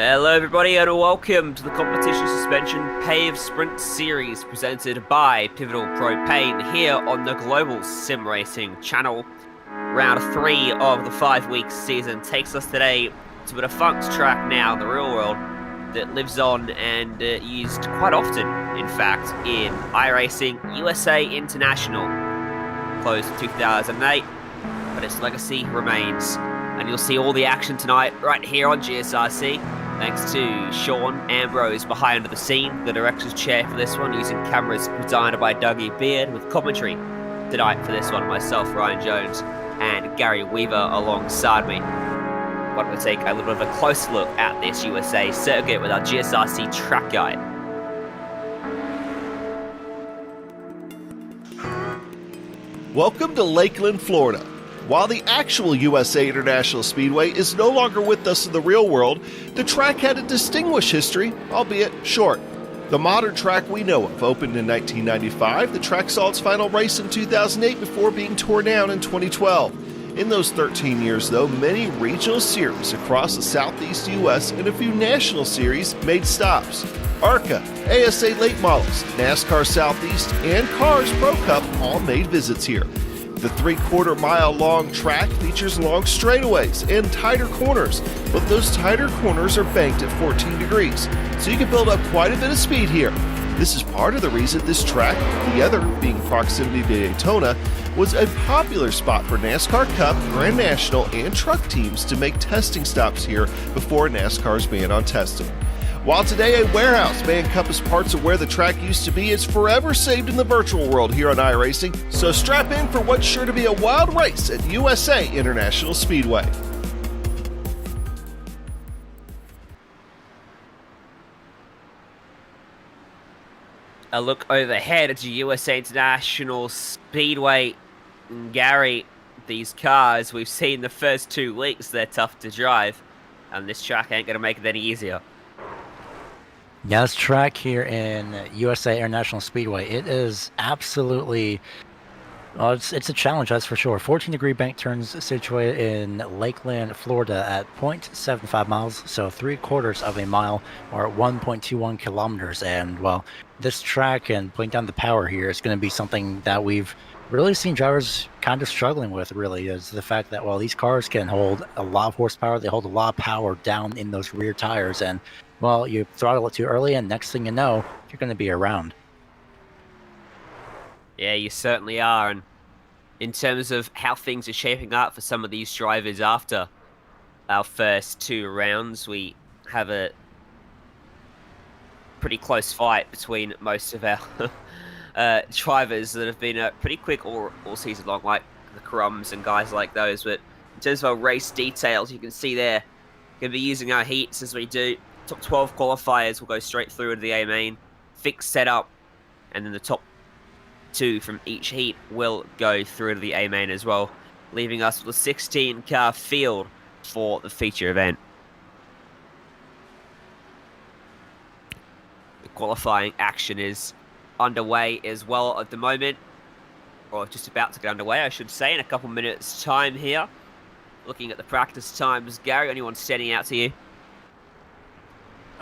Hello everybody and welcome to the competition suspension Paved Sprint Series presented by Pivotal Pro Paint here on the Global Sim Racing channel. Round 3 of the 5-week season takes us today to a defunct track now in the real world that lives on and used quite often, in fact, in iRacing USA International. Closed in 2008, but its legacy remains. And you'll see all the action tonight right here on GSRC. Thanks to Sean Ambrose behind the scene, the director's chair for this one, using cameras designed by Dougie Beard, with commentary tonight for this one, myself, Ryan Jones, and Gary Weaver alongside me. Why don't we take a little bit of a close look at this USA circuit with our GSRC track guide. Welcome to Lakeland, Florida. While the actual USA International Speedway is no longer with us in the real world, the track had a distinguished history, albeit short. The modern track we know of opened in 1995. The track saw its final race in 2008 before being torn down in 2012. In those 13 years, though, many regional series across the southeast U.S. and a few national series made stops. ARCA, ASA Late Models, NASCAR Southeast, and Cars Pro Cup all made visits here. The 3/4 mile long track features long straightaways and tighter corners, but those tighter corners are banked at 14 degrees, so you can build up quite a bit of speed here. This is part of the reason this track, the other being proximity to Daytona, was a popular spot for NASCAR Cup, Grand National, and truck teams to make testing stops here before NASCAR's ban on testing. While today a warehouse may encompass parts of where the track used to be, it's forever saved in the virtual world here on iRacing, so strap in for what's sure to be a wild race at USA International Speedway. A look overhead at USA International Speedway. Gary, these cars, we've seen the first 2 weeks, they're tough to drive, and this track ain't going to make it any easier. Yeah, this track here in USA International Speedway, it is absolutely, it's a challenge, that's for sure. 14-degree bank turns situated in Lakeland, Florida at 0.75 miles, so 3/4 of a mile, or 1.21 kilometers. And, well, this track and putting down the power here is going to be something that we've really seen drivers kind of struggling with, really, is the fact that, well, these cars can hold a lot of horsepower, they hold a lot of power down in those rear tires, and well, you throttle it too early, and next thing you know, you're going to be around. Yeah, you certainly are. And in terms of how things are shaping up for some of these drivers after our first 2 rounds, we have a pretty close fight between most of our drivers that have been pretty quick all season long, like the Crumbs and guys like those. But in terms of our race details, you can see there, going to be using our heats as we do. Top 12 qualifiers will go straight through to the A main, fixed setup, and then the top 2 from each heat will go through to the A main as well, leaving us with a 16-car field for the feature event. The qualifying action is underway as well at the moment, or just about to get underway, I should say, in a couple minutes' time here. Looking at the practice times, Gary, anyone standing out to you?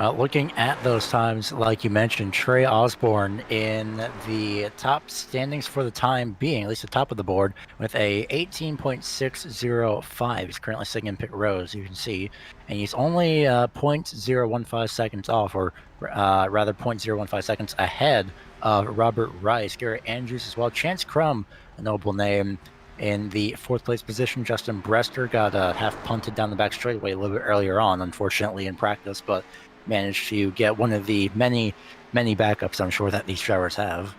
Looking at those times, like you mentioned, Trey Osborne in the top standings for the time being, at least the top of the board, with a 18.605. He's currently sitting in pit row, as you can see, and he's only 0.015 seconds off, or rather 0.015 seconds ahead of Robert Rice, Garrett Andrews as well. Chance Crum, a notable name, in the 4th place position. Justin Brester got half punted down the back straightaway a little bit earlier on, unfortunately, in practice, but managed to get one of the many backups I'm sure that these drivers have.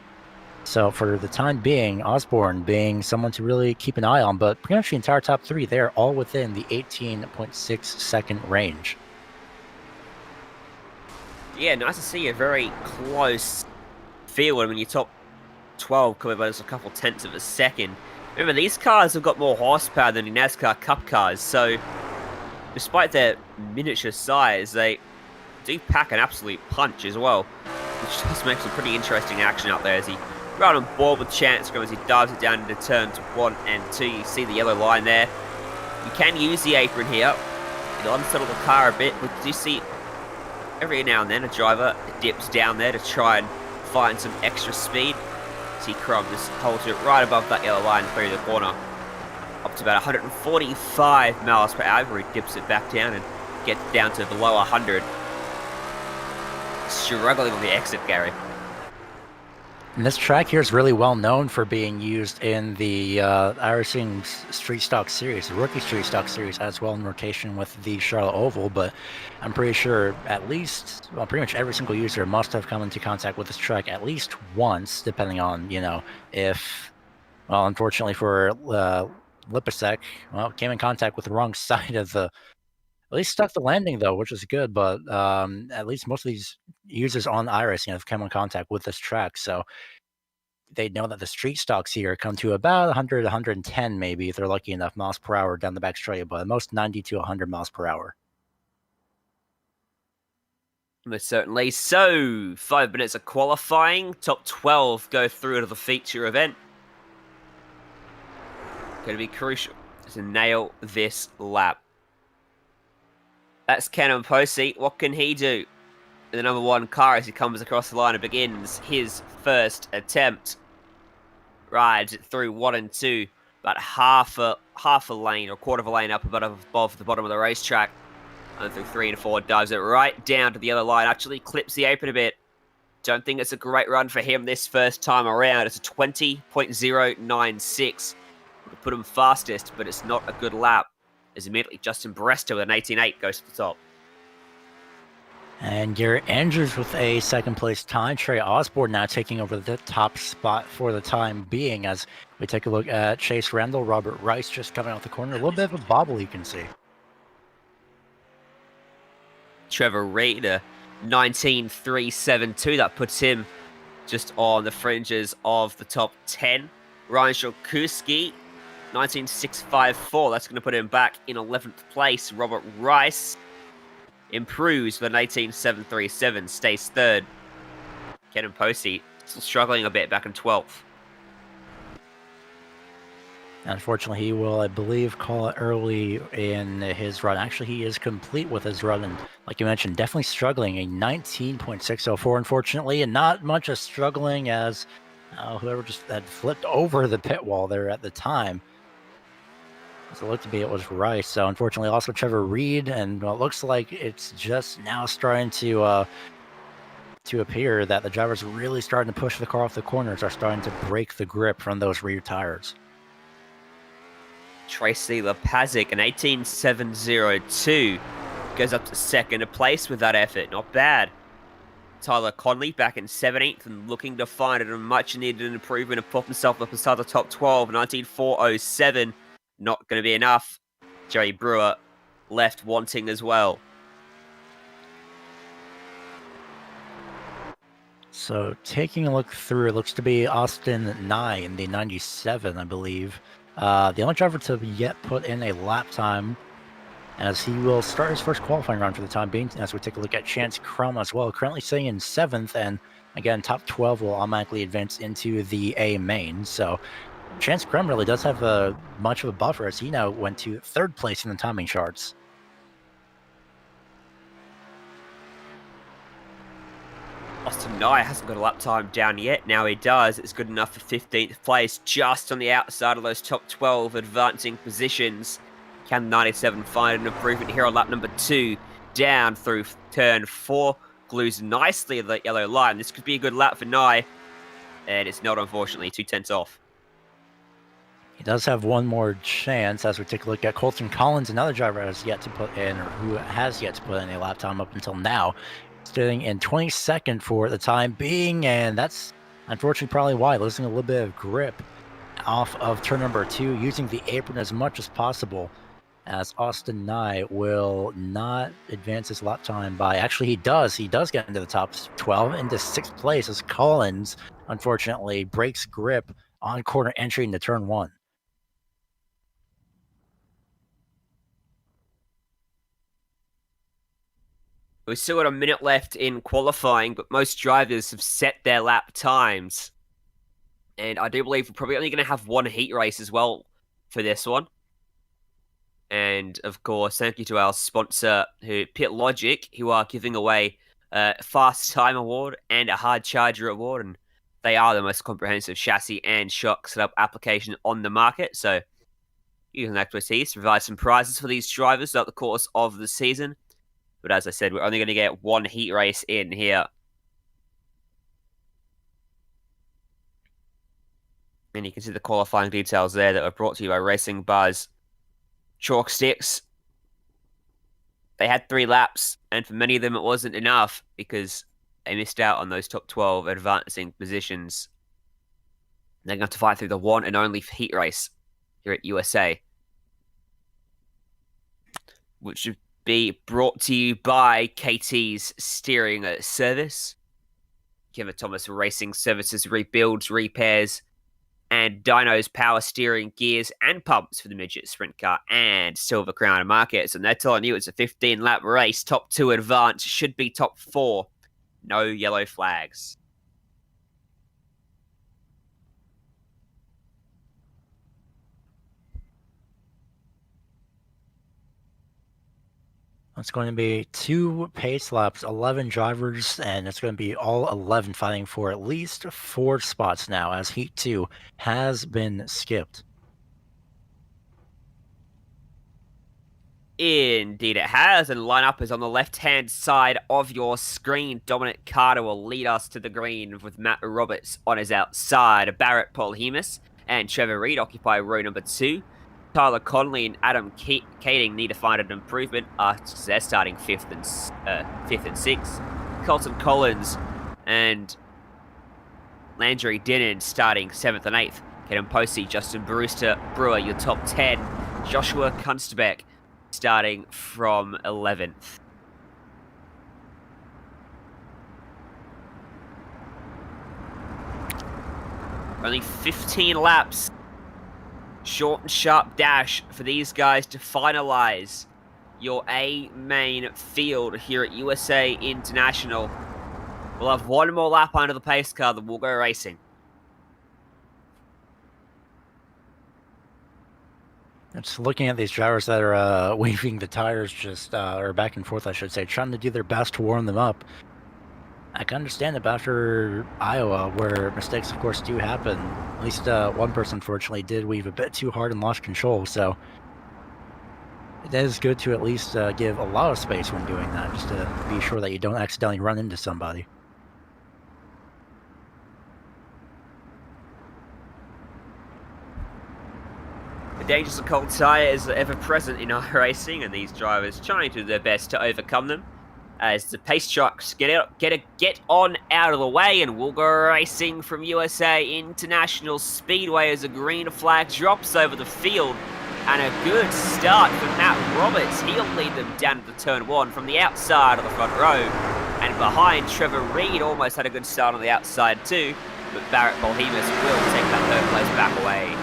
So for the time being, Osborne being someone to really keep an eye on, but pretty much the entire top 3, they're all within the 18.6 second range. Yeah, nice to see a very close field. I mean, your top 12 coming by just a couple tenths of a second. Remember, these cars have got more horsepower than the NASCAR Cup cars, so despite their miniature size, they do pack an absolute punch as well, which just makes some pretty interesting action out there as he right on board with Chance as he dives it down into turns 1 and 2. You see the yellow line there. You can use the apron here. It'll unsettle the car a bit, but you see Every now and then, a driver dips down there to try and find some extra speed. See Crum just holds it right above that yellow line through the corner. Up to about 145 miles per hour, where he dips it back down and gets down to below 100. Struggling on the exit, Gary. And this track here is really well known for being used in the iRacing Street Stock Series, the Rookie Street Stock Series, as well in rotation with the Charlotte Oval. But I'm pretty sure at least, well, pretty much every single user must have come into contact with this track at least once, depending on, you know, if, well, unfortunately for Lipasek, well, came in contact with the wrong side of the, at least stuck the landing though, which is good. But at least most of these users on iRacing have come in contact with this track, so they know that the street stocks here come to about 100, 110 maybe if they're lucky enough miles per hour down the back straight, but most 90 to 100 miles per hour. Most certainly. So, 5 minutes of qualifying. Top 12 go through to the feature event. Going to be crucial to nail this lap. That's Canon Posey. What can he do? The number 1 car as he comes across the line and begins his first attempt. Rides it through 1 and 2, about half a lane or quarter of a lane up above the bottom of the racetrack. And through 3 and 4, dives it right down to the other line. Actually clips the apron a bit. Don't think it's a great run for him this first time around. It's a 20.096. Would put him fastest, but it's not a good lap. As immediately Justin Bresto with an 18.8 goes to the top. And Garrett Andrews with a second place time. Trey Osborne now taking over the top spot for the time being, as we take a look at Chase Randall. Robert Rice just coming out the corner. A little bit of a bobble you can see. Trevor Reed, 19.372. That puts him just on the fringes of the top 10. Ryan Shalkuski, 19.654. That's going to put him back in 11th place. Robert Rice improves with an 18.737, stays 3rd. Kenan Posey still struggling a bit back in 12th. Unfortunately, he will, I believe, call it early in his run. Actually, he is complete with his run, and like you mentioned, definitely struggling. A 19.604, unfortunately, and not much as struggling as whoever just had flipped over the pit wall there at the time. So it looked to be it was Rice. So unfortunately, also Trevor Reed, and well, it looks like it's just now starting to appear that the drivers really starting to push the car off the corners, are starting to break the grip from those rear tires. Tracy Lepazic, an 18.702, goes up to 2nd place with that effort. Not bad. Tyler Conley back in 17th and looking to find a much needed improvement and put himself up inside the top 12. 19.407, not going to be enough. Jerry Brewer left wanting as well. So taking a look through, it looks to be Austin Nye in the 97, I believe. The only driver to yet put in a lap time, as he will start his first qualifying round for the time being, as we take a look at Chance Crum as well, currently sitting in 7th, and again, top 12 will automatically advance into the A main. So Chance Crum really does have much of a buffer, as he now went to 3rd place in the timing charts. Austin Nye hasn't got a lap time down yet. Now he does. It's good enough for 15th place, just on the outside of those top 12 advancing positions. Can 97 find an improvement here on lap number 2? Down through turn 4. Glues nicely at the yellow line. This could be a good lap for Nye. And it's not, unfortunately. 2/10 off. He does have one more chance, as we take a look at Colton Collins, another driver has yet to put in, or who has yet to put in a lap time up until now. Sitting in 22nd for the time being, and that's unfortunately probably why, losing a little bit of grip off of turn number 2, using the apron as much as possible, as Austin Nye will not advance his lap time by, actually he does get into the top 12, into 6th place, as Collins unfortunately breaks grip on corner entry into turn 1. We've still got a minute left in qualifying, but most drivers have set their lap times. And I do believe we're probably only going to have one heat race as well for this one. And, of course, thank you to our sponsor, Pit Logic, who are giving away fast time award and a hard charger award, and they are the most comprehensive chassis and shock setup application on the market. So using expertise to provide some prizes for these drivers throughout the course of the season. But as I said, we're only going to get one heat race in here. And you can see the qualifying details there that were brought to you by Racing Buzz Chalk Sticks. They had 3 laps, and for many of them it wasn't enough because they missed out on those top 12 advancing positions. They're going to have to fight through the one and only heat race here at USA, which should be brought to you by KT's Steering Service, Kevin Thomas Racing Services, rebuilds, repairs, and Dyno's power steering, gears, and pumps for the midget sprint car and Silver Crown markets. And they're telling you it's a 15-lap race. Top 2 advance, should be top 4. No yellow flags. It's going to be 2 pace laps, 11 drivers, and it's going to be all 11 fighting for at least 4 spots now, as Heat 2 has been skipped. Indeed it has, and lineup is on the left-hand side of your screen. Dominic Carter will lead us to the green with Matt Roberts on his outside. Barrett Polhemus and Trevor Reed occupy row number 2. Tyler Conley and Adam Kading need to find an improvement. They're starting 5th and 6th. Colton Collins and Landry Dinnan starting 7th and 8th. Kenan Posey, Justin Brewer, your top 10. Joshua Kunstbeck starting from 11th. Only 15 laps. Short and sharp dash for these guys to finalize your A main field here at USA International. We'll have one more lap under the pace car, then we'll go racing. It's looking at these drivers that are waving the tires just, or back and forth, I should say, trying to do their best to warm them up. I can understand it, but after Iowa, where mistakes, of course, do happen, at least one person, unfortunately, did weave a bit too hard and lost control, so it is good to at least give a lot of space when doing that, just to be sure that you don't accidentally run into somebody. The dangers of cold tires are ever present in our racing, and these drivers trying to do their best to overcome them. As the pace trucks get on out of the way, and we'll go racing from USA International Speedway as a green flag drops over the field. And a good start for Matt Roberts. He'll lead them down to turn 1 from the outside of the front row. And behind, Trevor Reed almost had a good start on the outside too, but Barrett Polhemus will take that 3rd place back away.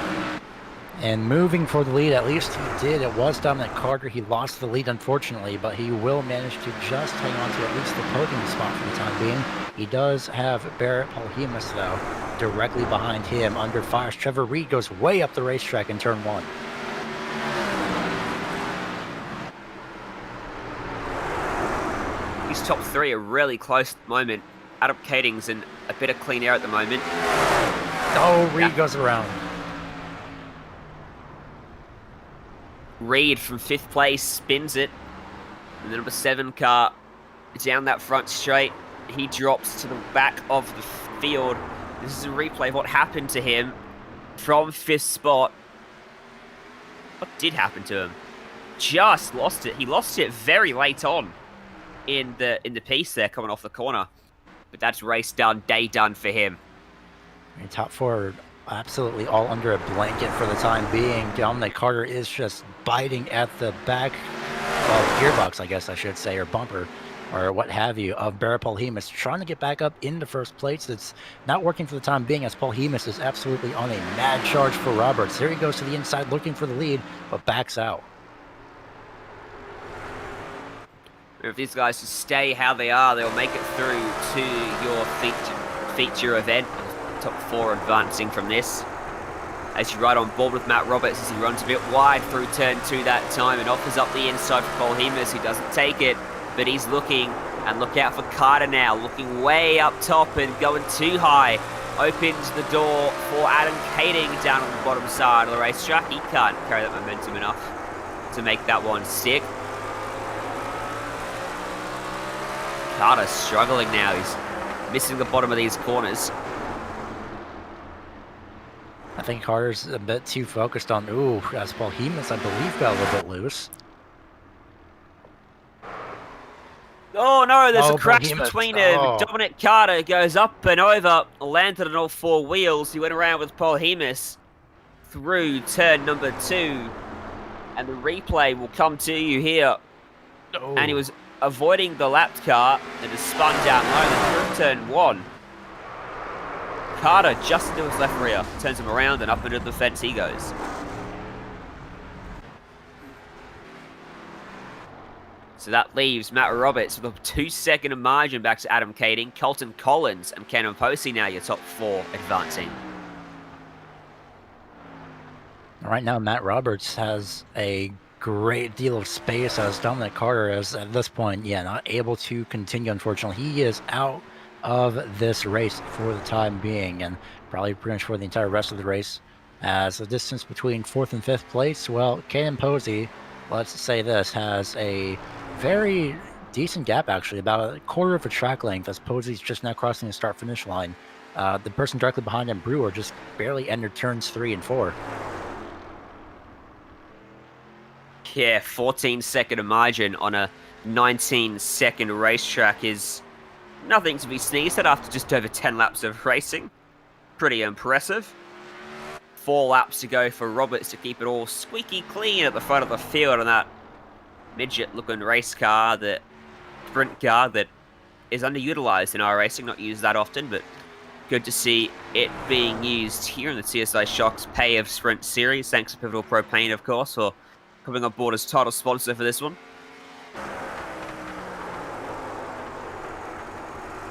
And moving for the lead, at least he did. It was Dominic Carter. He lost the lead, unfortunately, but he will manage to just hang on to at least the podium spot for the time being. He does have Barrett Polhemus, though, directly behind him under fire. Trevor Reed goes way up the racetrack in turn 1. These top 3 are really close at the moment. Adam Kading's in a bit of clean air at the moment. Oh, Reed goes around. Reed from 5th place spins it. And the number 7 car down that front straight. He drops to the back of the field. This is a replay of what happened to him from 5th spot. What did happen to him? Just lost it. He lost it very late on in the piece there, coming off the corner. But that's race done, day done for him. And top 4 absolutely all under a blanket for the time being. Dominic Carter is just biting at the back, well, gearbox, I guess I should say, or bumper, or what have you, of Barrett Polhemus, trying to get back up into first place. It's not working for the time being, as Polhemus is absolutely on a mad charge for Roberts. There he goes to the inside looking for the lead, but backs out. If these guys just stay how they are, they'll make it through to your feature event. Top 4 advancing from this. As you ride on board with Matt Roberts as he runs a bit wide through turn 2 that time and offers up the inside for Polhemus, who doesn't take it, but he's looking And look out for Carter now, looking way up top and going too high. Opens the door for Adam Kading down on the bottom side of the racetrack. He can't carry that momentum enough to make that one stick. Carter's struggling now. He's missing the bottom of these corners. I think Carter's a bit too focused on, as Paul Hemus, I believe, got a little bit loose. Oh no, there's a crash Behemoth. between them. Dominic Carter goes up and over, landed on all four wheels. He went around with Paul Hemus through turn number 2. And the replay will come to you here. And he was avoiding the lapped car and has spun down low and through turn 1. Carter just into his left rear, turns him around and up into the fence he goes. So that leaves Matt Roberts with a 2-second margin back to Adam Kading, Colton Collins, and Cameron Posey now your top 4 advancing. Right now, Matt Roberts has a great deal of space, as Dominic Carter is at this point, not able to continue, unfortunately. He is out of this race for the time being, and probably pretty much for the entire rest of the race, as the distance between 4th and 5th place, well, Caden Posey, let's say this, has a very decent gap, actually, about a quarter of a track length, as Posey's just now crossing the start-finish line. The person directly behind him, Brewer, just barely entered turns 3 and 4. Yeah, 14-second margin on a 19-second racetrack is nothing to be sneezed at after just over 10 laps of racing. Pretty impressive. 4 laps to go for Roberts to keep it all squeaky clean at the front of the field on that midget-looking race car, that sprint car that is underutilized in our racing, not used that often, but good to see it being used here in the CSI Shocks Paved Sprint Series. Thanks to Pivotal Propane, of course, for coming on board as title sponsor for this one.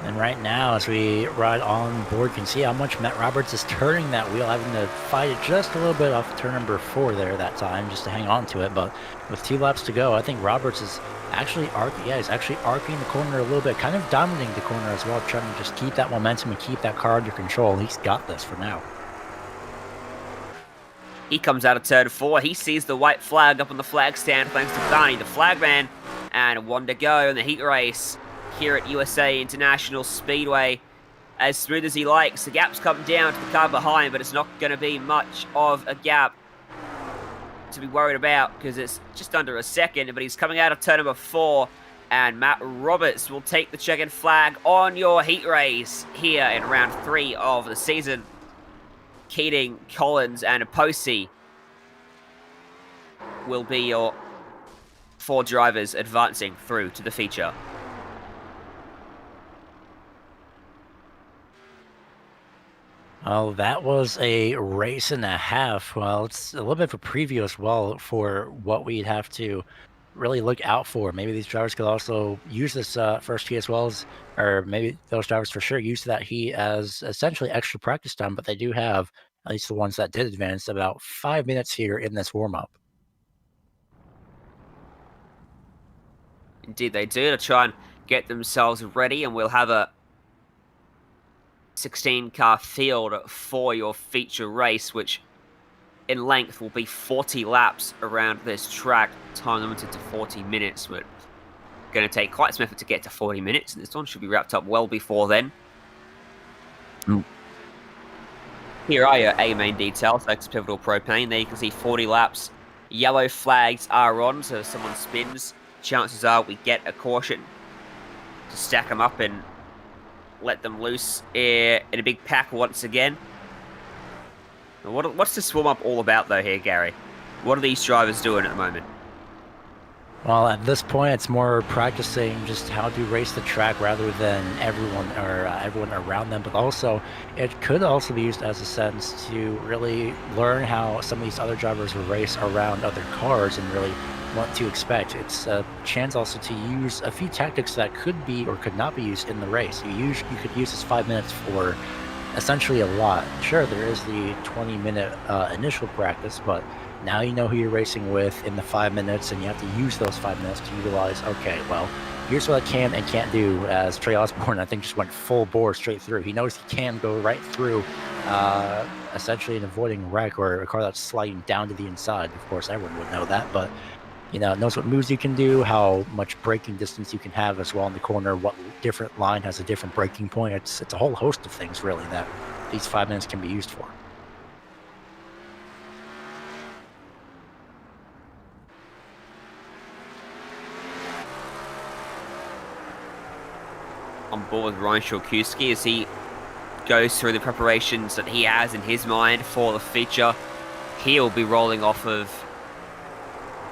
And right now, as we ride on board, you can see how much Matt Roberts is turning that wheel, having to fight it just a little bit off turn number 4 there that time, just to hang on to it. But with 2 laps to go, I think Roberts is actually he's actually arcing the corner a little bit, kind of dominating the corner as well, trying to just keep that momentum and keep that car under control. He's got this for now. He comes out of turn 4. He sees the white flag up on the flag stand thanks to Barney, the flagman. And 1 to go in the heat race here at USA International Speedway. As smooth as he likes, the gap's come down to the car behind, but it's not going to be much of a gap to be worried about because it's just under a second. But he's coming out of turn number 4, and Matt Roberts will take the checkered flag on your heat race here in round 3 of the season. Keating, Collins, and Posey will be your 4 drivers advancing through to the feature. Well, that was a race and a half. Well, it's a little bit of a preview as well for what we'd have to really look out for. Maybe these drivers could also use this first heat as well as, or maybe those drivers for sure use that heat as essentially extra practice time, but they do have, at least the ones that did advance, about 5 minutes here in this warm-up. Indeed they do, to try and get themselves ready, and we'll have a 16-car field for your feature race, which in length will be 40 laps around this track, time limited to 40 minutes. But going to take quite some effort to get to 40 minutes, and this one should be wrapped up well before then. Here are your A main details, thanks to Pivotal Propane. There you can see 40 laps. Yellow flags are on, so if someone spins, chances are we get a caution to stack them up and let them loose in a big pack once again. What's this warm-up all about, though, here, Gary? What are these drivers doing at the moment? Well, at this point, it's more practicing just how to race the track rather than everyone around them. But also, it could also be used as a sense to really learn how some of these other drivers will race around other cars and really what to expect. It's a chance also to use a few tactics that could be or could not be used in the race. You could use this 5 minutes for essentially a lot. Sure, there is the 20-minute initial practice, but now you know who you're racing with in the 5 minutes, and you have to use those 5 minutes to utilize, okay, well, here's what I can and can't do, as Trey Osborne, I think, just went full bore straight through. He knows he can go right through, essentially in avoiding wreck or a car that's sliding down to the inside. Of course, everyone would know that, but it knows what moves you can do, how much braking distance you can have as well in the corner, what different line has a different braking point. It's a whole host of things, really, that these 5 minutes can be used for. On board with Ryan Shulkowski as he goes through the preparations that he has in his mind for the feature. He'll be rolling off of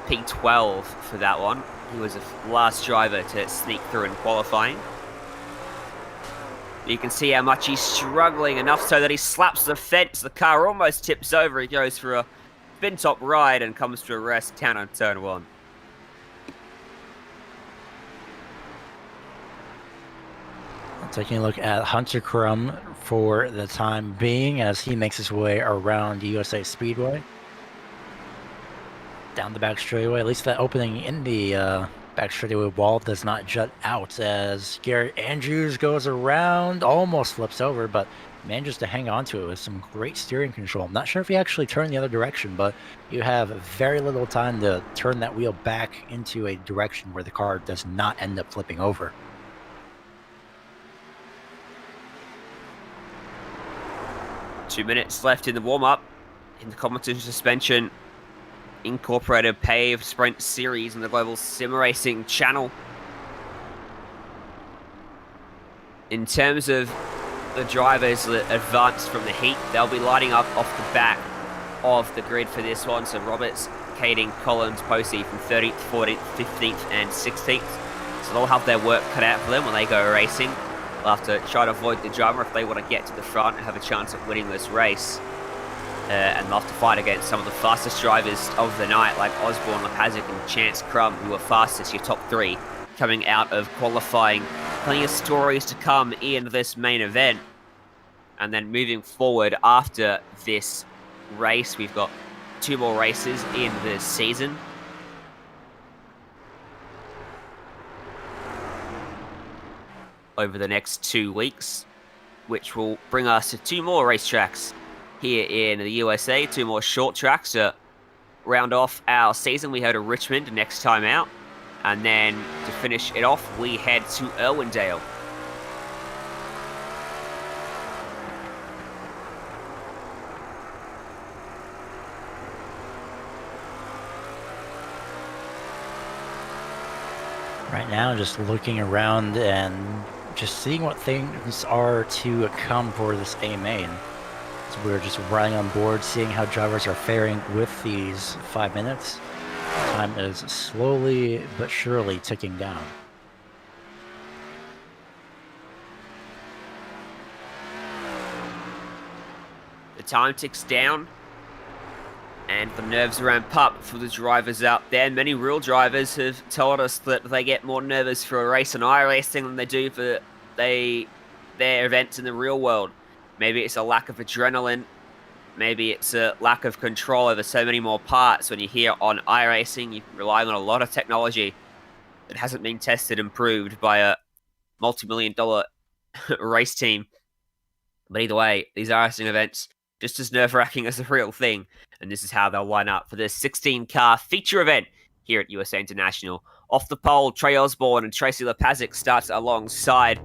P12 for that one. He was the last driver to sneak through in qualifying. You can see how much he's struggling, enough so that he slaps the fence. The car almost tips over. He goes for a spin top ride and comes to a rest down on turn 1. Taking a look at Hunter Crum for the time being as he makes his way around USA Speedway. Down the back straightaway, at least that opening in the back straightaway wall does not jut out as Garrett Andrews goes around, almost flips over, but manages to hang on to it with some great steering control. I'm not sure if he actually turned the other direction, but you have very little time to turn that wheel back into a direction where the car does not end up flipping over. Two minutes left in the warm-up in the competition suspension incorporated Paved Sprint Series in the Global Sim Racing channel. In terms of the drivers that advanced from the heat, they'll be lining up off the back of the grid for this one. So Roberts, Kading, Collins, Posey from 13th, 14th, 15th and 16th. So they'll have their work cut out for them when they go racing. They'll have to try to avoid the drama if they want to get to the front and have a chance of winning this race. And they'll have to fight against some of the fastest drivers of the night, like Osborne, Lepazic and Chance Crum, who are fastest, your top 3, coming out of qualifying. Plenty of stories to come in this main event. And then moving forward after this race, we've got 2 more races in the season. Over the next 2 weeks, which will bring us to 2 more racetracks here in the USA, 2 more short tracks to round off our season. We head to Richmond next time out, and then to finish it off, we head to Irwindale. Right now, just looking around and just seeing what things are to come for this AMA. So we're just riding on board, seeing how drivers are faring with these 5 minutes. Time is slowly but surely ticking down. The time ticks down, and the nerves ramp up for the drivers out there. Many real drivers have told us that they get more nervous for a race on iRacing than they do for their events in the real world. Maybe it's a lack of adrenaline. Maybe it's a lack of control over so many more parts. When you're here on iRacing, you're relying on a lot of technology that hasn't been tested and proved by a multi-million-dollar race team. But either way, these iRacing events just as nerve-wracking as the real thing. And this is how they'll line up for this 16-car feature event here at USA International. Off the pole, Trey Osborne and Tracy Lepazic starts alongside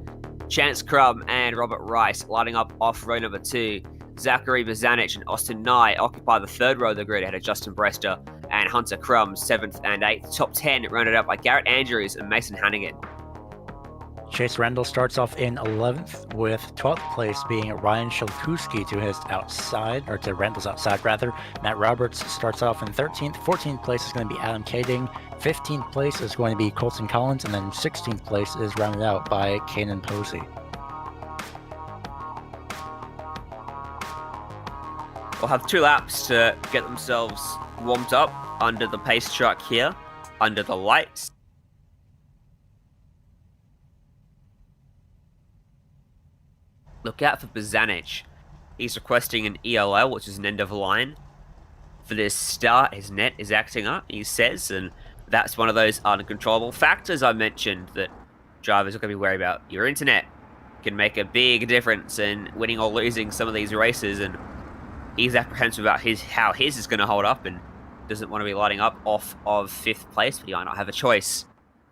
Chance Crum and Robert Rice, lining up off row number 2. Zachary Bazanich and Austin Nye occupy the 3rd row of the grid ahead of Justin Brester and Hunter Crum, 7th and 8th. Top 10 rounded up by Garrett Andrews and Mason Hannigan. Chase Randall starts off in 11th, with 12th place being Ryan Shulkowski to his outside, or to Randall's outside rather. Matt Roberts starts off in 13th. 14th place is going to be Adam Kading. 15th place is going to be Colton Collins, and then 16th place is rounded out by Kanan Posey. We'll have 2 laps to get themselves warmed up under the pace truck here, under the lights. Look out for Bazanich. He's requesting an ELO, which is an end of line. For this start, his net is acting up, he says, and That's one of those uncontrollable factors I mentioned that drivers are going to be worried about. Your internet can make a big difference in winning or losing some of these races, and he's apprehensive about how his is going to hold up and doesn't want to be lighting up off of 5th place, but he might not have a choice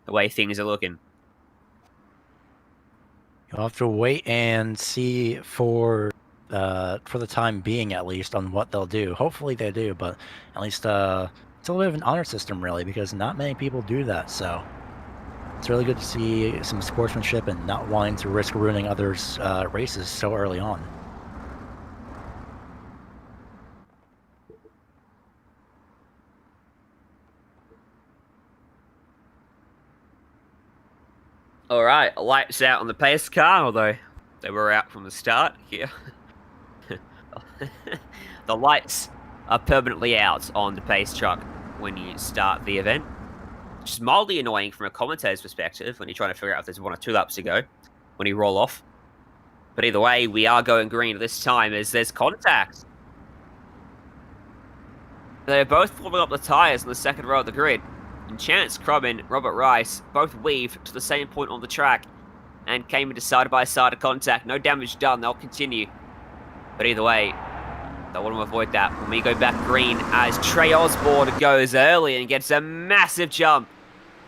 the way things are looking. You'll have to wait and see for the time being, at least, on what they'll do. Hopefully they do, but at least it's a little bit of an honor system, really, because not many people do that, so it's really good to see some sportsmanship and not wanting to risk ruining others' races so early on. Alright, lights out on the pace car, although they were out from the start here. The lights are permanently out on the pace truck when you start the event, which is mildly annoying from a commentator's perspective when you're trying to figure out if there's 1 or 2 laps to go when you roll off. But either way, we are going green this time as there's contact. They're both forming up the tyres on the second row of the grid. And Chance Crum and Robert Rice both weave to the same point on the track and came into side-by-side contact. No damage done, they'll continue. But either way, they'll want to avoid that when we go back green as Trey Osborne goes early and gets a massive jump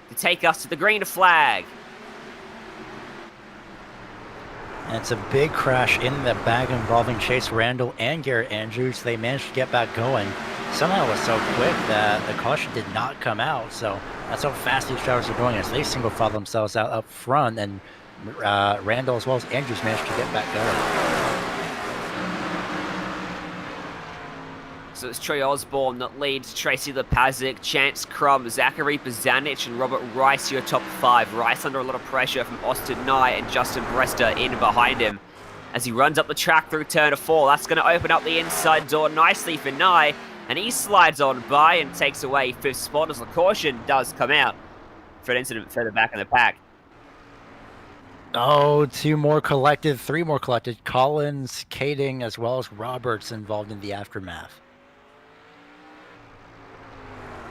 to take us to the green flag. And it's a big crash in the bag involving Chase Randall and Garrett Andrews. They managed to get back going. Somehow it was so quick that the caution did not come out, so that's how fast these drivers are going as they single file themselves out up front, and Randall as well as Andrews managed to get back going. So it's Trey Osborne that leads Tracy Lepazic, Chance Crum, Zachary Pazanich, and Robert Rice, your top 5. Rice under a lot of pressure from Austin Nye and Justin Brester in behind him as he runs up the track through turn 4. That's going to open up the inside door nicely for Nye. And he slides on by and takes away 5th spot as the caution does come out for an incident further back in the pack. Oh, 2 more collected, 3 more collected. Collins, Kading, as well as Roberts involved in the aftermath.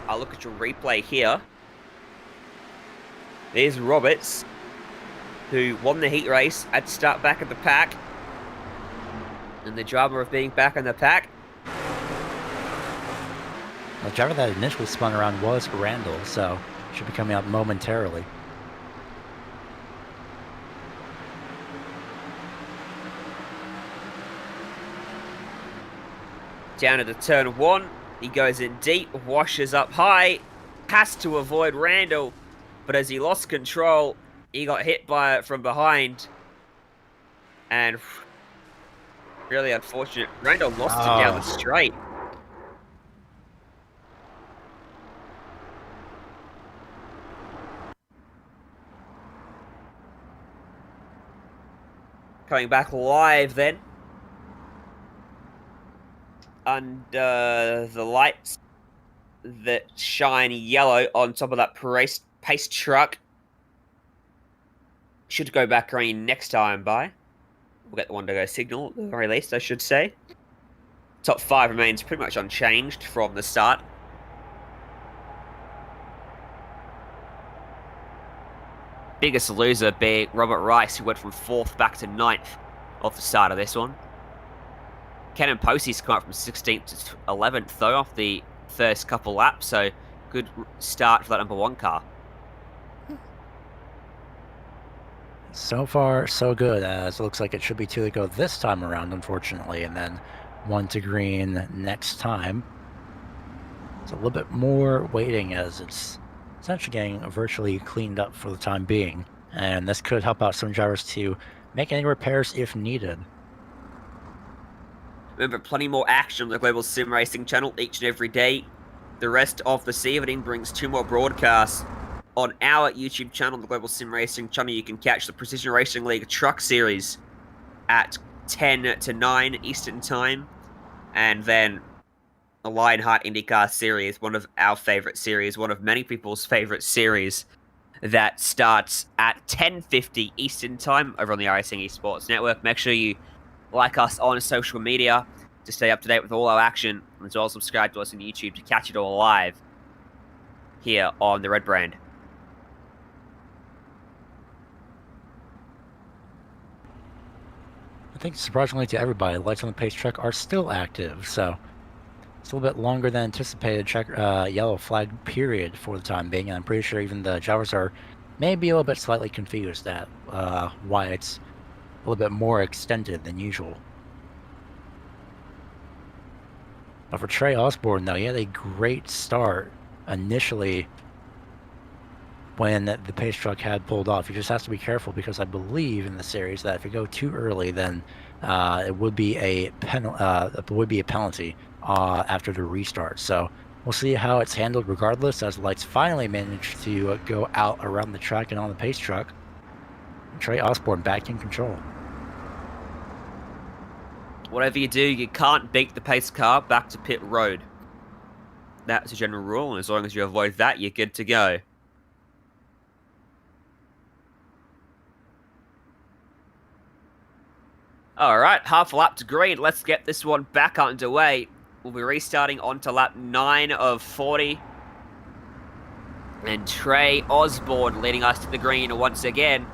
I'll look at your replay here. There's Roberts, who won the heat race, had to start back in the pack. And the drama of being back in the pack. The driver that initially spun around was Randall, so should be coming out momentarily. Down to the turn 1, he goes in deep, washes up high, has to avoid Randall, but as he lost control, he got hit by it from behind, and really unfortunate. Randall lost it down the straight. Coming back live then. Under the lights that shine yellow on top of that pace truck. Should go back green next time by. We'll get the 1 to go signal at the very least, I should say. Top 5 remains pretty much unchanged from the start. Biggest loser being Robert Rice, who went from 4th back to 9th off the start of this one. Kenan Posey's come up from 16th to 11th, though, off the first couple laps, so good start for that number 1 car. So far, so good, as it looks like it should be 2 to go this time around, unfortunately, and then 1 to green next time. It's a little bit more waiting as it's essentially getting virtually cleaned up for the time being, and this could help out some drivers to make any repairs if needed. Remember, plenty more action on the Global Sim Racing channel each and every day. The rest of this evening brings 2 more broadcasts. On our YouTube channel, the Global Sim Racing channel, you can catch the Precision Racing League Truck Series at 10 to 9 Eastern Time, and then the Lionheart IndyCar Series, one of our favorite series, one of many people's favorite series, that starts at 10:50 Eastern Time over on the iRacing Esports Network. Make sure you like us on social media to stay up to date with all our action, as well as subscribe to us on YouTube to catch it all live. here on the Red Brand. I think surprisingly to everybody, the lights on the pace track are still active, so it's a little bit longer than anticipated yellow flag period for the time being, and I'm pretty sure even the drivers are maybe a little bit slightly confused at why it's a little bit more extended than usual. But for Trey Osborne, though, he had a great start initially when the pace truck had pulled off. He just has to be careful because I believe in the series that if you go too early, then it would be a penalty after the restart. So we'll see how it's handled regardless, as the lights finally managed to go out around the track and on the pace truck. Trey Osborne back in control. Whatever you do, you can't beat the pace car back to pit road. That's a general rule, and as long as you avoid that, you're good to go. Alright, half a lap to green. Let's get this one back underway. We'll be restarting onto lap 9 of 40. And Trey Osborne leading us to the green once again.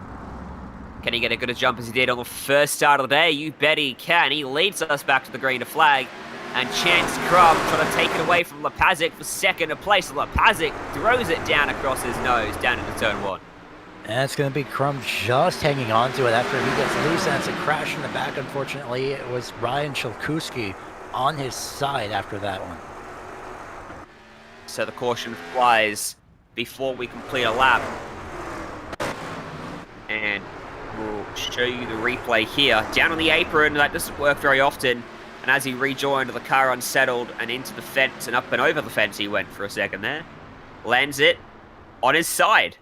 Can he get a good jump as he did on the first start of the day? You bet he can. He leads us back to the green to flag. And Chance Crum trying to take it away from Lepazic for second place. Lepazic throws it down across his nose, down into turn 1. And it's going to be Crum just hanging on to it after he gets loose, and it's a crash in the back, unfortunately. It was Ryan Chilkowski on his side after that one. So the caution flies before we complete a lap. And we'll show you the replay here. Down on the apron, that doesn't work very often. And as he rejoined, the car unsettled and into the fence and up and over the fence he went for a second there. Lands it on his side.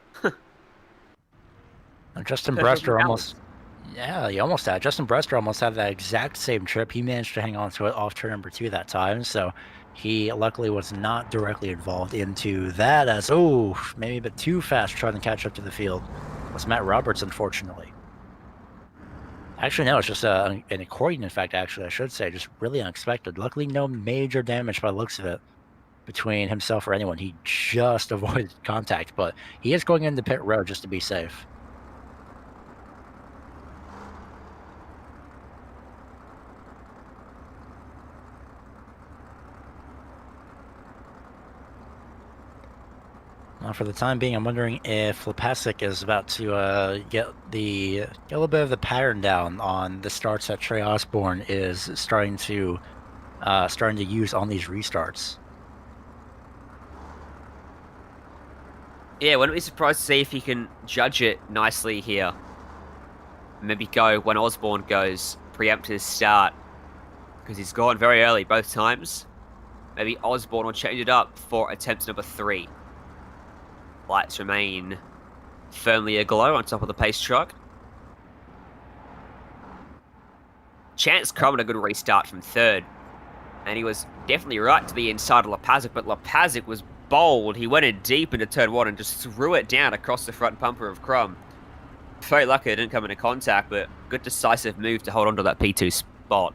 Justin Brester almost... Yeah, he almost had. Justin Brester almost had that exact same trip. He managed to hang on to it off turn number 2 that time, so he luckily was not directly involved into that, as, maybe a bit too fast trying to catch up to the field. It was Matt Roberts, unfortunately. Actually, no, it's just an accordion effect, actually, I should say. Just really unexpected. Luckily, no major damage by the looks of it between himself or anyone. He just avoided contact, but he is going into pit road just to be safe. For the time being, I'm wondering if Lepazic is about to get a little bit of the pattern down on the starts that Trey Osborne is starting to use on these restarts. Yeah, wouldn't be surprised to see if he can judge it nicely here. Maybe go when Osborne goes, preempt his start, because he's gone very early both times. Maybe Osborne will change it up for attempt number 3. Lights remain firmly aglow on top of the pace truck. Chance Crum had a good restart from 3rd. And he was definitely right to the inside of Lepazic, but Lepazic was bold. He went in deep into turn 1 and just threw it down across the front bumper of Crum. Very lucky it didn't come into contact, but good decisive move to hold on to that P2 spot.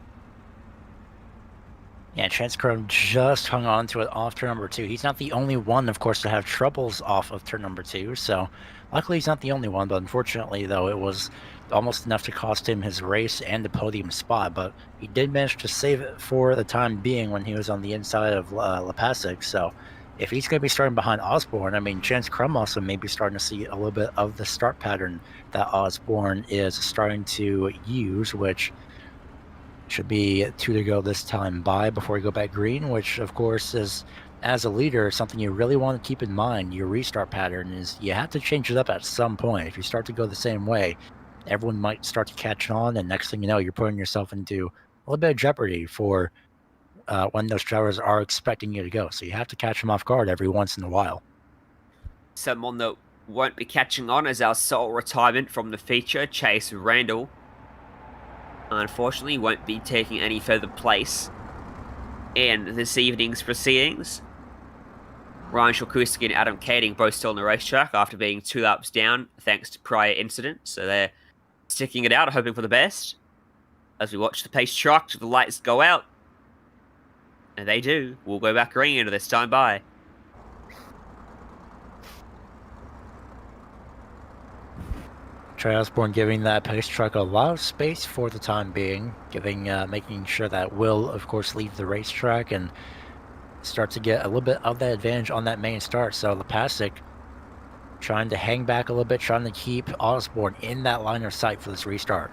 Yeah, Chance Crum just hung on to it off turn number 2. He's not the only one, of course, to have troubles off of turn number 2, so luckily he's not the only one, but unfortunately, though, it was almost enough to cost him his race and a podium spot, but he did manage to save it for the time being when he was on the inside of Lepazic, so if he's going to be starting behind Osborne, I mean, Chance Crum also may be starting to see a little bit of the start pattern that Osborne is starting to use, which should be 2 to go this time by before we go back green, which of course is, as a leader, something you really want to keep in mind. Your restart pattern is you have to change it up at some point. If you start to go the same way, everyone might start to catch on, and next thing you know, you're putting yourself into a little bit of jeopardy for when those drivers are expecting you to go. So you have to catch them off guard every once in a while. Someone that won't be catching on is our sole retirement from the feature, Chase Randall. Unfortunately, won't be taking any further place in this evening's proceedings. Ryan Shulkuski and Adam Kading both still on the racetrack after being 2 laps down thanks to prior incidents, so they're sticking it out, hoping for the best. As we watch the pace truck, the lights go out. And they do. We'll go back green into this time by. Trey Osborne giving that pace truck a lot of space for the time being, making sure that will, of course, leave the racetrack and start to get a little bit of that advantage on that main start. So Lepasic trying to hang back a little bit, trying to keep Osborne in that line of sight for this restart.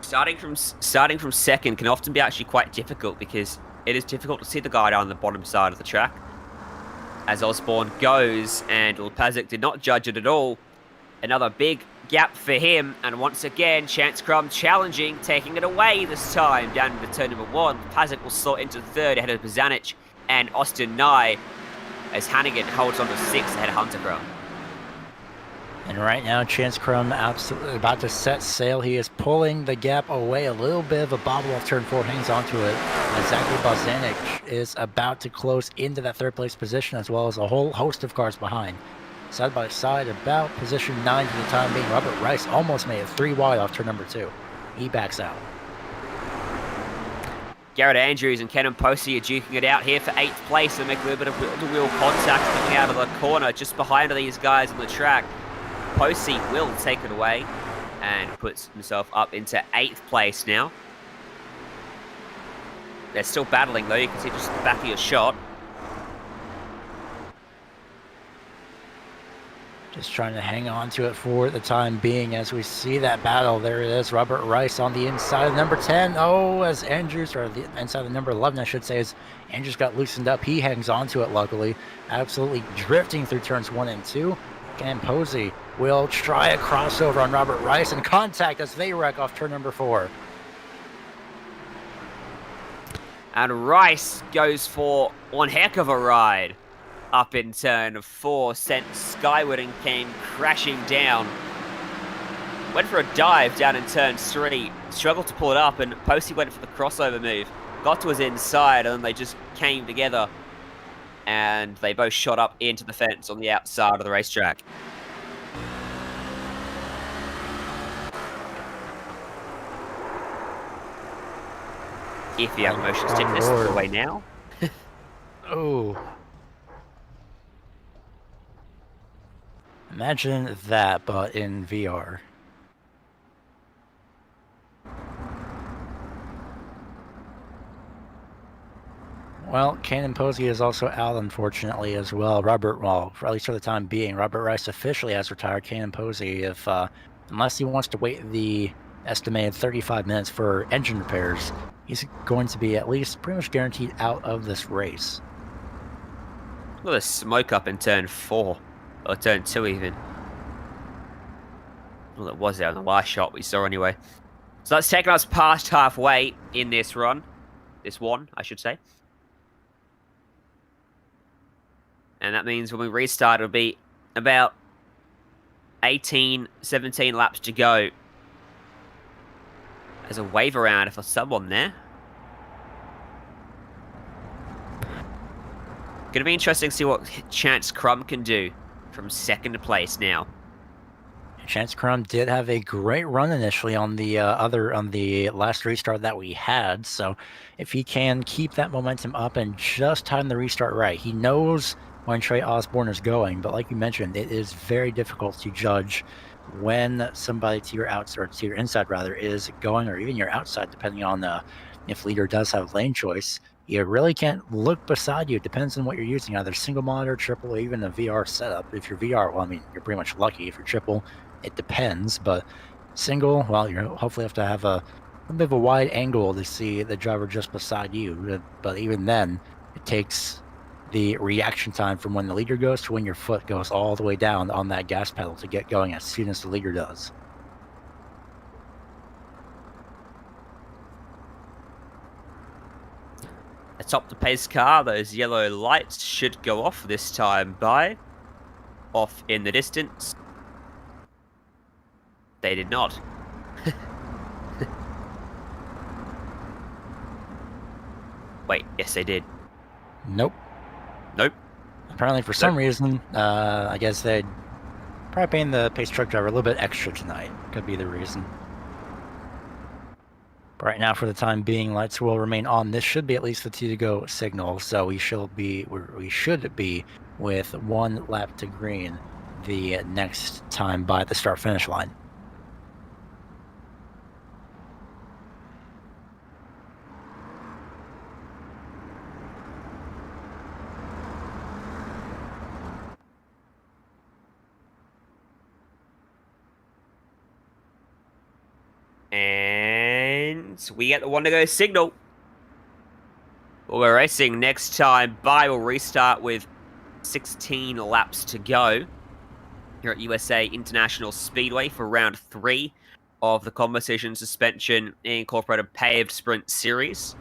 Starting from second can often be actually quite difficult because it is difficult to see the guy down the bottom side of the track. As Osborne goes, and Lepasic did not judge it at all. Another big gap for him, and once again, Chance Crum challenging, taking it away this time down into turn number 1. Lepasic will slot into third ahead of Bozanic and Austin Nye, as Hannigan holds on to 6th ahead of Hunter Crum. And right now, Chance Crum absolutely about to set sail. He is pulling the gap away. A little bit of a bobble off turn 4, hangs onto it. And Zachary Bozanic is about to close into that third place position, as well as a whole host of cars behind. Side by side, about position 9 for the time being. Robert Rice almost made it 3 wide off turn number 2. He backs out. Garrett Andrews and Kenan Posey are duking it out here for 8th place. They make a little bit of wheel-to-wheel contact coming out of the corner just behind these guys on the track. Posey will take it away and puts himself up into 8th place now. They're still battling though, you can see just the back of your shot. Just trying to hang on to it for the time being as we see that battle. There it is, Robert Rice on the inside of number 10. Oh, as Andrews, or the inside of number 11, I should say, as Andrews got loosened up. He hangs on to it, luckily. Absolutely drifting through turns 1 and 2. And Posey will try a crossover on Robert Rice and contact as they wreck off turn number 4. And Rice goes for one heck of a ride up in turn 4, sent skyward and came crashing down. Went for a dive down in turn 3, struggled to pull it up, and Posey went for the crossover move. Got to his inside, and then they just came together. And they both shot up into the fence on the outside of the racetrack. If you have motion sickness, it's away now. Oh. Imagine that, but in VR. Well, Kenan Posey is also out, unfortunately, as well. Well, for at least for the time being, Robert Rice officially has retired. Kenan Posey, unless he wants to wait the estimated 35 minutes for engine repairs, he's going to be at least pretty much guaranteed out of this race. Look at the smoke up in turn 4, or turn 2 even. Well, it was there in the last shot we saw anyway. So that's taken us past halfway in this run. This one, I should say. And that means when we restart, it'll be about 18, 17 laps to go. There's a wave around for someone there. Going to be interesting to see what Chance Crum can do from 2nd place now. Chance Crum did have a great run initially on the last restart that we had. So if he can keep that momentum up and just time the restart right, he knows when Trey Osborne is going, but like you mentioned, it is very difficult to judge when somebody to your outside, or to your inside rather, is going, or even your outside, depending on if leader does have lane choice. You really can't look beside you. It depends on what you're using, either single monitor, triple, or even a VR setup. If you're VR, well, I mean, you're pretty much lucky. If you're triple, it depends, but single, well, you hopefully have to have a bit of a wide angle to see the driver just beside you. But even then, it takes the reaction time from when the leader goes to when your foot goes all the way down on that gas pedal to get going as soon as the leader does. Atop the pace car, those yellow lights should go off this time by. Off in the distance. They did not. Wait, yes they did. Nope. Nope. Apparently for some reason, I guess they're probably paying the pace truck driver a little bit extra tonight. Could be the reason. But right now, for the time being, lights will remain on. This should be at least the 2 to go signal, so we should be with 1 lap to green the next time by the start-finish line. And we get the one to go signal. We're racing next time by. We'll restart with 16 laps to go here at USA International Speedway for round 3 of the competition suspension incorporated paved sprint series.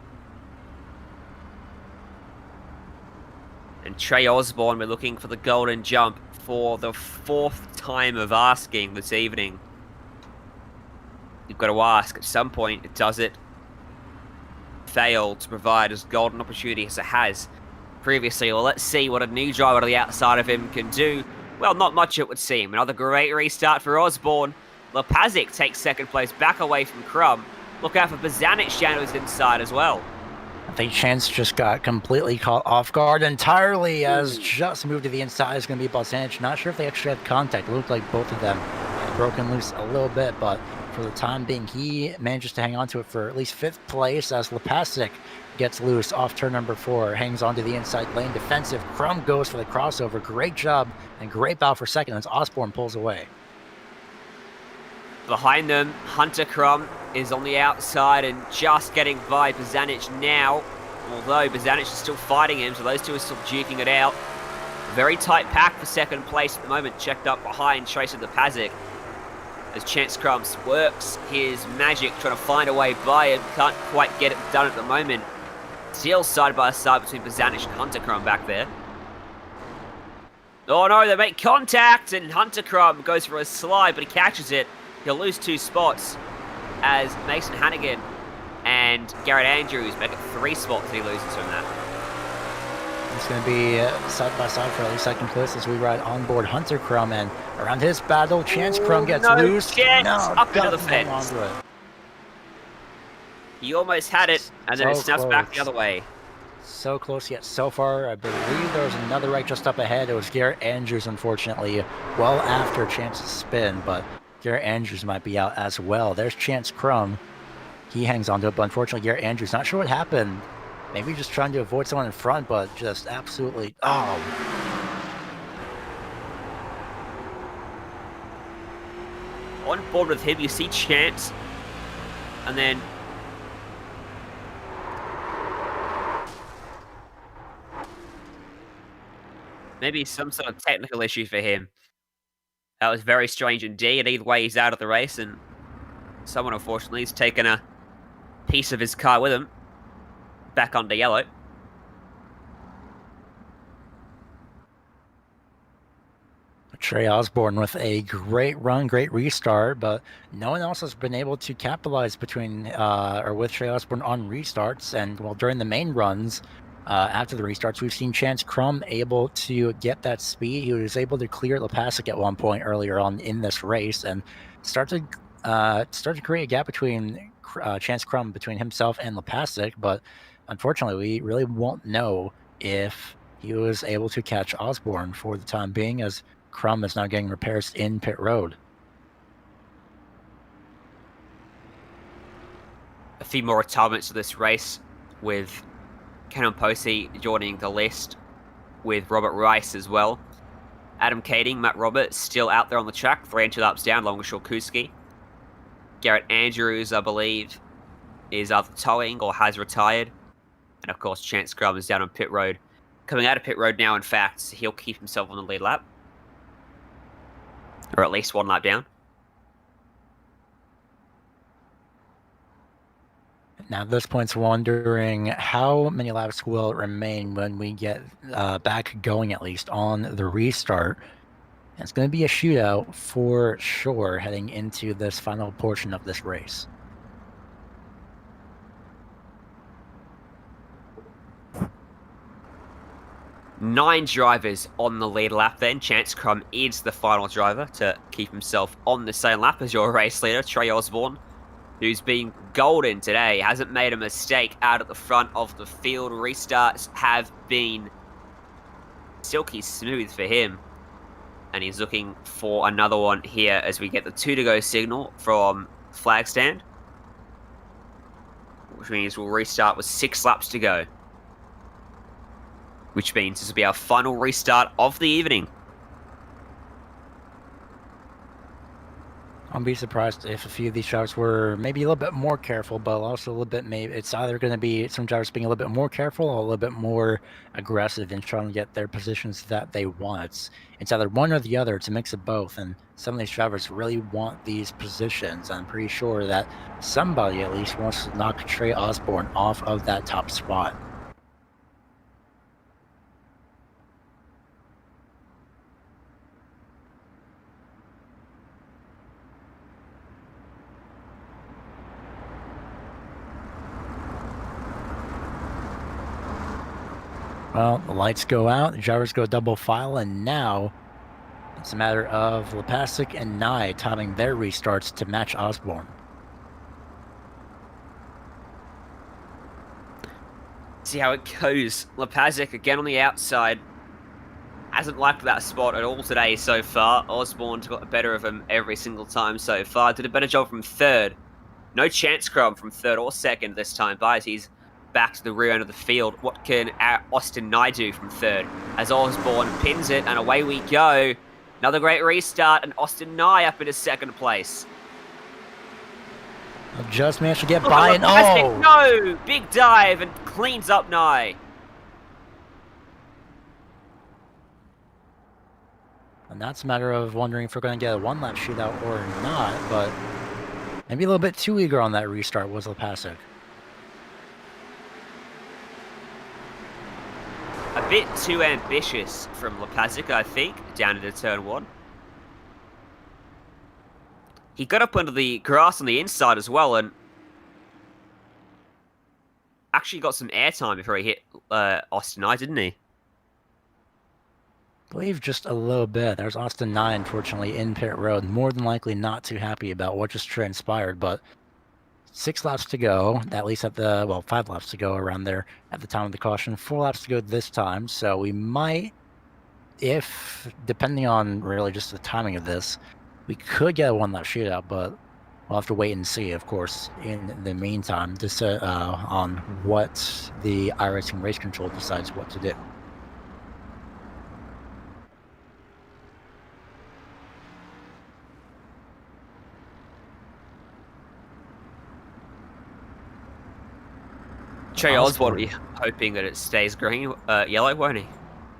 And Trey Osborne, we're looking for the golden jump for the 4th time of asking this evening. You've got to ask at some point, does it fail to provide as golden opportunity as it has previously? Well, let's see what a new driver to the outside of him can do. Well, not much it would seem. Another great restart for Osborne. Lepazic takes 2nd place back away from Crum. Look out for Bazanic down to his inside as well. I think Chance just got completely caught off guard entirely as just moved to the inside is going to be Bazanic. Not sure if they actually had contact. It looked like both of them had broken loose a little bit, but for the time being, he manages to hang on to it for at least 5th place as Lepazic gets loose off turn number 4, hangs onto the inside lane defensive. Crum goes for the crossover. Great job and great bow for 2nd as Osborne pulls away. Behind them, Hunter Crum is on the outside and just getting by Bazanic now. Although Bazanic is still fighting him, so those two are still duking it out. Very tight pack for 2nd place at the moment, checked up behind Tracer Lepazic. As Chance Crumbs works his magic, trying to find a way by him. Can't quite get it done at the moment. Still side by side between Bazanic and Hunter Crumb back there. Oh no, they make contact, and Hunter Crumb goes for a slide, but he catches it. He'll lose 2 spots as Mason Hannigan and Garrett Andrews make it 3 spots that he loses from that. It's going to be side by side for at least 2nd place as we ride on board Hunter Crum, and around his battle, Chance Crum gets loose. Chance up into the fence. He almost had it, and then it snaps back the other way. So close yet so far. I believe there was another wreck just up ahead. It was Garrett Andrews, unfortunately, well after Chance's spin, but Garrett Andrews might be out as well. There's Chance Crum. He hangs onto it, but unfortunately Garrett Andrews, not sure what happened. Maybe just trying to avoid someone in front, but just absolutely, on board with him, you see Chance, and then maybe some sort of technical issue for him. That was very strange indeed. Either way, he's out of the race, and someone unfortunately has taken a piece of his car with him back onto yellow. Trey Osborne with a great run, great restart, but no one else has been able to capitalize between or with Trey Osborne on restarts. And well, during the main runs, after the restarts, we've seen Chance Crum able to get that speed. He was able to clear Lepazic at one point earlier on in this race and start to create a gap between Chance Crum, between himself and Lepazic. But unfortunately, we really won't know if he was able to catch Osborne for the time being, as Crum is now getting repairs in pit road. A few more retirements to this race, with Canon Posey joining the list with Robert Rice as well. Adam Kading, Matt Roberts still out there on the track, 3 and 2 laps down, along with Shulkuski. Garrett Andrews, I believe, is either towing or has retired. And of course, Chance Crum is down on pit road. Coming out of pit road now, in fact, he'll keep himself on the lead lap. Or at least 1 lap down. Now, at this point, wondering how many laps will remain when we get back going, at least on the restart. And it's going to be a shootout for sure heading into this final portion of this race. Nine drivers on the lead lap then. Chance Crum is the final driver to keep himself on the same lap as your race leader, Trey Osborne, who's been golden today. Hasn't made a mistake out at the front of the field. Restarts have been silky smooth for him. and he's looking for another one here as we get the 2 to go signal from flag stand, which means we'll restart with 6 laps to go, which means this will be our final restart of the evening. I'll be surprised if a few of these drivers were maybe a little bit more careful, but also a little bit maybe it's either going to be some drivers being a little bit more careful or a little bit more aggressive in trying to get their positions that they want. It's either one or the other. It's a mix of both, and some of these drivers really want these positions. I'm pretty sure that somebody at least wants to knock Trey Osborne off of that top spot. Well, the lights go out, the drivers go double file, and now it's a matter of Lepasic and Nye timing their restarts to match Osborne. See how it goes. Lepasic again on the outside. Hasn't liked that spot at all today so far. Osborne's got the better of him every single time so far. Did a better job from third. No chance scrum from third or second this time, but he's back to the rear end of the field. What can Austin Nye do from third? As Osborne pins it, and away we go. Another great restart, and Austin Nye up into second place. Just managed to get by, and no! Big dive, and cleans up Nye. And that's a matter of wondering if we're going to get a one-lap shootout or not, but maybe a little bit too eager on that restart was Lepasic. A bit too ambitious from Lepasic, I think, down into turn 1. He got up under the grass on the inside as well, and actually got some airtime before he hit Austin Nye, didn't he? I believe just a little bit. There's Austin Nye, unfortunately, in pit road. More than likely not too happy about what just transpired, but 6 laps to go, at least at the, well, 5 laps to go around there at the time of the caution. 4 laps to go this time, so we might, if, depending on really just the timing of this, we could get a one-lap shootout, but we'll have to wait and see, of course, in the meantime, just on what the iRacing Race Control decides what to do. Trey Osborne will be hoping that it stays green, yellow, won't he?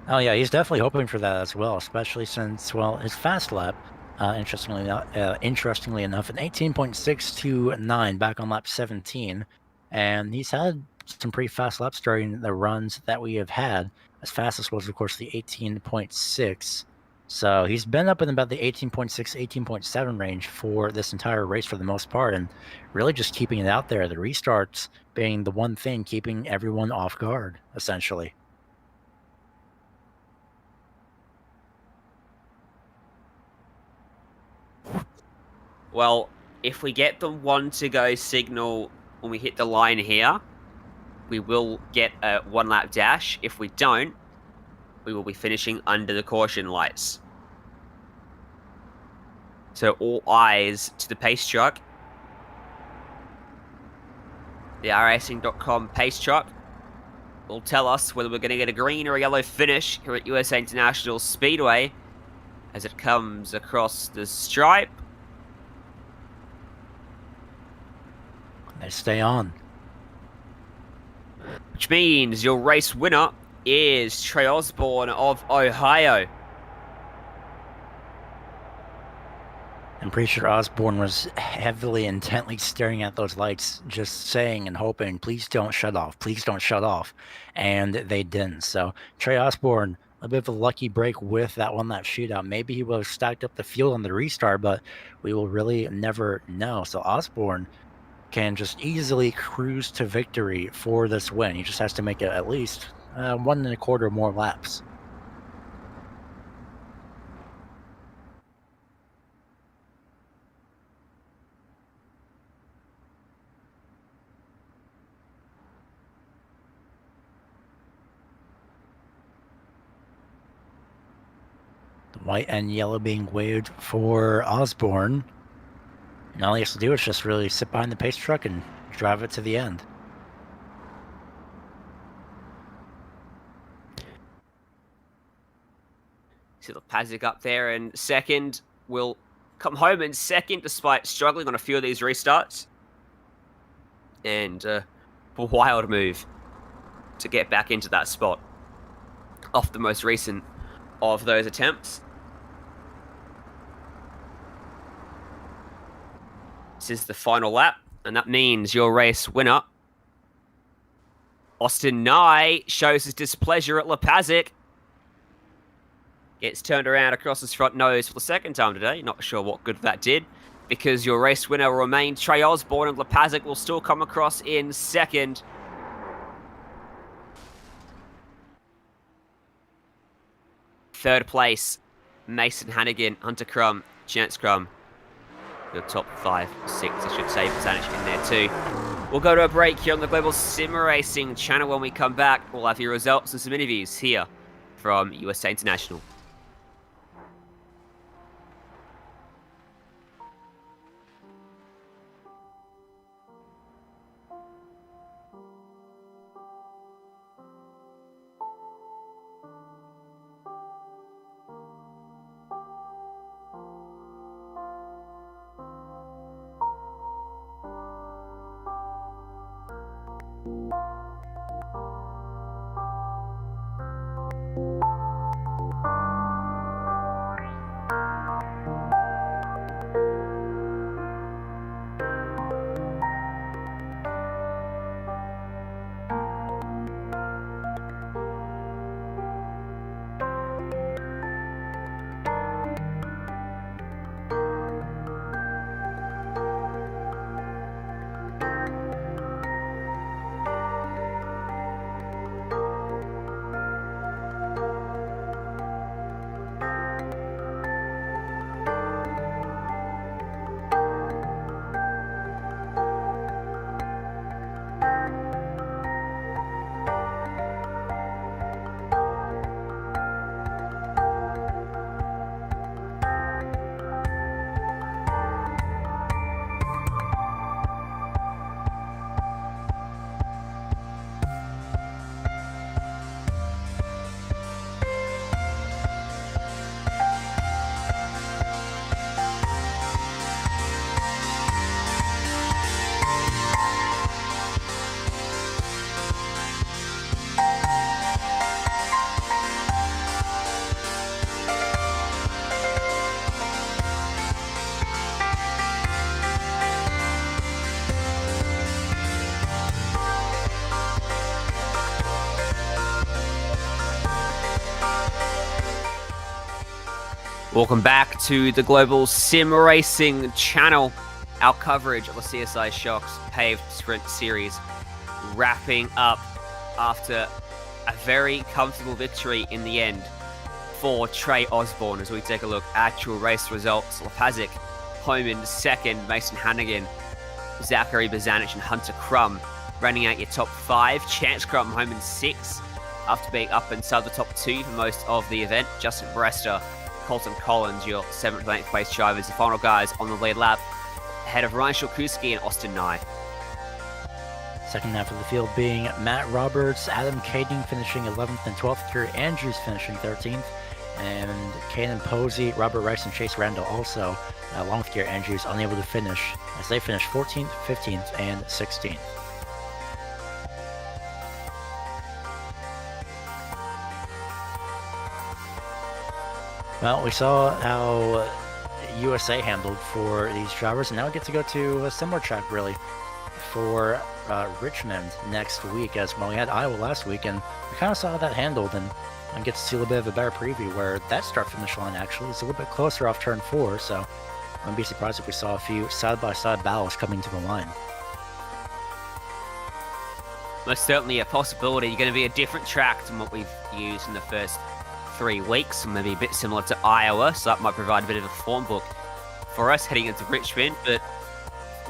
Oh yeah, he's definitely hoping for that as well, especially since, well, his fast lap, interestingly enough, an 18.629 back on lap 17, and he's had some pretty fast laps during the runs that we have had. As fastest was, of course, the 18.6. So he's been up in about the 18.6, 18.7 range for this entire race for the most part, and really just keeping it out there. The restarts being the one thing keeping everyone off guard, essentially. Well, if we get the 1 to go signal when we hit the line here, we will get a 1 lap dash. If we don't, we will be finishing under the caution lights. So all eyes to the pace truck. The iRacing.com pace truck will tell us whether we're going to get a green or a yellow finish here at USA International Speedway as it comes across the stripe. They stay on. Which means your race winner is Trey Osborne of Ohio. I'm pretty sure Osborne was heavily, intently staring at those lights, just saying and hoping, please don't shut off, please don't shut off. And they didn't. So Trey Osborne, a bit of a lucky break with that 1 lap shootout. Maybe he would have stacked up the field on the restart, but we will really never know. So Osborne can just easily cruise to victory for this win. He just has to make it at least 1 1/4 more laps. The white and yellow being waved for Osborne. And all he has to do is just really sit behind the pace truck and drive it to the end. See Lepazic up there in second. Will come home in second despite struggling on a few of these restarts. And a wild move to get back into that spot off the most recent of those attempts. This is the final lap, and that means your race winner, Austin Nye, shows his displeasure at Lepazic. Gets turned around across his front nose for the second time today. Not sure what good that did, because your race winner will remain Trey Osborne, and Lepazic will still come across in second. Third place, Mason Hannigan, Hunter Crum, Chance Crum. Your top 5, 6, I should say, percentage in there too. We'll go to a break here on the Global Sim Racing channel. When we come back, we'll have your results and some interviews here from USA International. Welcome back to the Global Sim Racing channel. Our coverage of the CSI Shocks Paved Sprint Series wrapping up after a very comfortable victory in the end for Trey Osborne. As we take a look at actual race results, Lepazic home in second, Mason Hannigan, Zachary Bazanich and Hunter Crum running out your top 5. Chance Crum home in 6 after being up inside the top 2 for most of the event. Justin Brester, Colton Collins, your 7th and 8th place drivers, the final guys on the lead lap, ahead of Ryan Shulkuski and Austin Nye. Second half of the field being Matt Roberts, Adam Kading finishing 11th and 12th, Kerry Andrews finishing 13th, and Kanan Posey, Robert Rice, and Chase Randall also, along with Kerry Andrews, unable to finish as they finished 14th, 15th, and 16th. Well, we saw how USA handled for these drivers, and now we get to go to a similar track, really, for Richmond next week, as well. We had Iowa last week, and we kind of saw how that handled, and I get to see a little bit of a better preview where that start-finish line actually is a little bit closer off turn 4, so I wouldn't be surprised if we saw a few side-by-side battles coming to the line. Most certainly a possibility. You're going to be a different track than what we've used in the first 3 weeks, maybe a bit similar to Iowa, so that might provide a bit of a form book for us heading into Richmond. But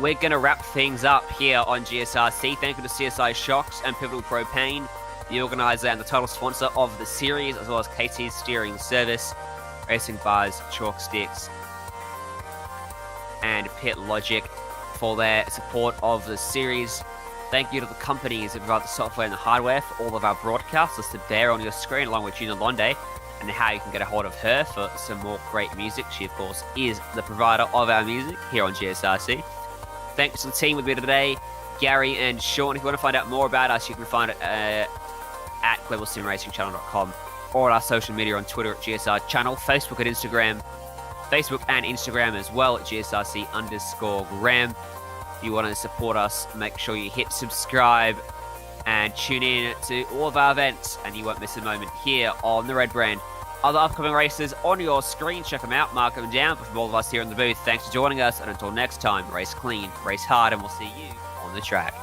we're going to wrap things up here on GSRC. Thank you to CSI Shocks and Pivotal Propane, the organizer and the title sponsor of the series, as well as KT's steering service. racing bars, chalk sticks, and Pit Logic for their support of the series. Thank you to the companies that provide the software and the hardware for all of our broadcasts listed there on your screen, along with Gina Londe, and how you can get a hold of her for some more great music. She, of course, is the provider of our music here on GSRC. Thanks to the team with me today, Gary and Sean. If you want to find out more about us, you can find it at globalsimracingchannel.com or on our social media on Twitter at GSR Channel, Facebook and Instagram as well at GSRC_Graham. If you want to support us, make sure you hit subscribe and tune in to all of our events, and you won't miss a moment here on the Red Brand. Other upcoming races on your screen, check them out, mark them down. But from all of us here in the booth, thanks for joining us, and until next time, race clean, race hard, and we'll see you on the track.